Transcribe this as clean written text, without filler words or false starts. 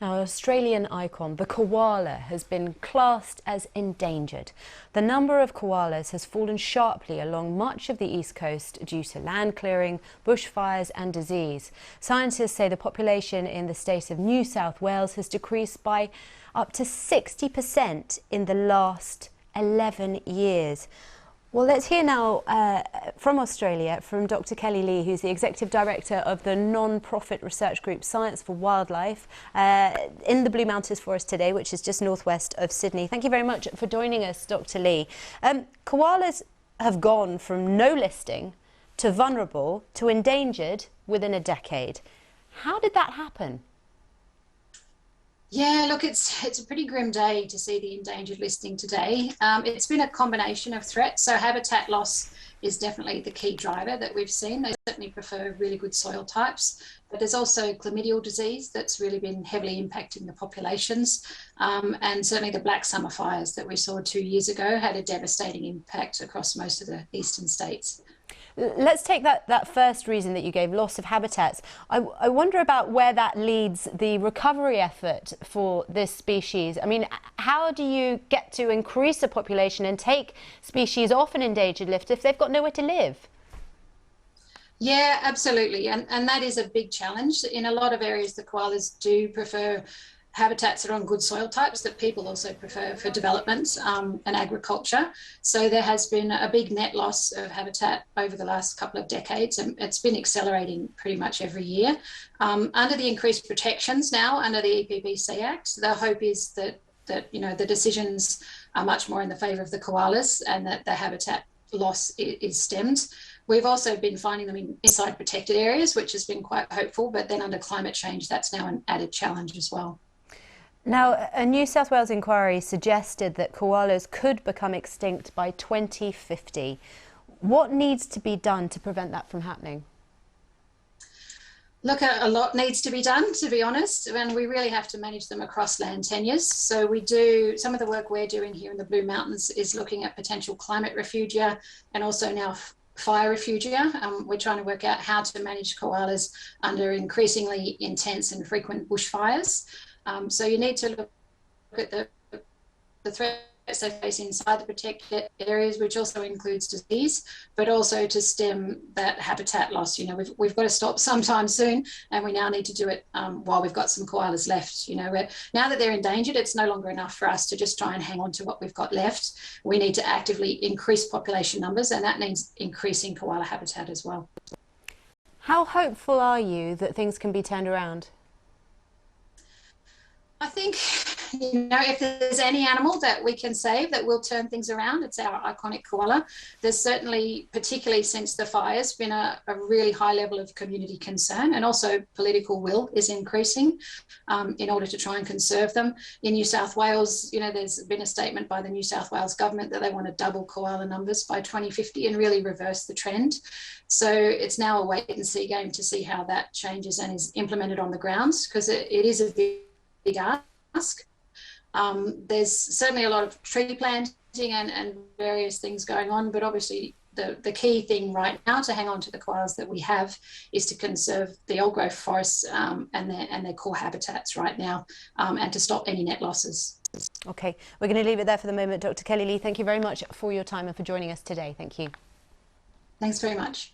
Now, Australian icon, the koala, has been classed as endangered. The number of koalas has fallen sharply along much of the east coast due to land clearing, bushfires and disease. Scientists say the population in the state of New South Wales has decreased by up to 60% in the last 11 years. Well, let's hear now from Australia, from Dr. Kellie, who's the Executive Director of the non-profit research group Science for Wildlife in the Blue Mountains Forest today, which is just northwest of Sydney. Thank you very much for joining us, Dr. Lee. Koalas have gone from no listing to vulnerable to endangered within a decade. How did that happen? Yeah, look, it's a pretty grim day to see the endangered listing today. It's been a combination of threats. So habitat loss is definitely the key driver that we've seen. They certainly prefer really good soil types, but there's also chlamydial disease that's really been heavily impacting the populations. And certainly the black summer fires that we saw 2 years ago had a devastating impact across most of the eastern states. Let's take that first reason that you gave, loss of habitats. I wonder about where that leads the recovery effort for this species. I mean, how do you get to increase the population and take species off an endangered list if they've got nowhere to live? Yeah, absolutely. And that is a big challenge. In a lot of areas, the koalas do prefer habitats that are on good soil types that people also prefer for development and agriculture. So there has been a big net loss of habitat over the last couple of decades, and it's been accelerating pretty much every year. Under the increased protections now, under the EPBC Act, the hope is that the decisions are much more in the favour of the koalas and that the habitat loss is stemmed. We've also been finding them inside protected areas, which has been quite hopeful, but then under climate change, that's now an added challenge as well. Now, a New South Wales inquiry suggested that koalas could become extinct by 2050. What needs to be done to prevent that from happening? Look, a lot needs to be done, to be honest, and we really have to manage them across land tenures. So we do, some of the work we're doing here in the Blue Mountains is looking at potential climate refugia and also now fire refugia. We're trying to work out how to manage koalas under increasingly intense and frequent bushfires. So you need to look at the threats they face inside the protected areas, which also includes disease, but also to stem that habitat loss. You know, we've got to stop sometime soon, and we now need to do it while we've got some koalas left. You know, now that they're endangered, it's no longer enough for us to just try and hang on to what we've got left. We need to actively increase population numbers, and that means increasing koala habitat as well. How hopeful are you that things can be turned around? I think, if there's any animal that we can save that will turn things around, it's our iconic koala. There's certainly, particularly since the fires, been a really high level of community concern, and also political will is increasing in order to try and conserve them. In New South Wales, there's been a statement by the New South Wales government that they want to double koala numbers by 2050 and really reverse the trend. So it's now a wait and see game to see how that changes and is implemented on the grounds, because it is a big ask. There's certainly a lot of tree planting and various things going on, but obviously the key thing right now to hang on to the koalas that we have is to conserve the old growth forests and their core habitats right now, and to stop any net losses. Okay, we're going to leave it there for the moment. Dr. Kellie, thank you very much for your time and for joining us today. Thank you. Thanks very much.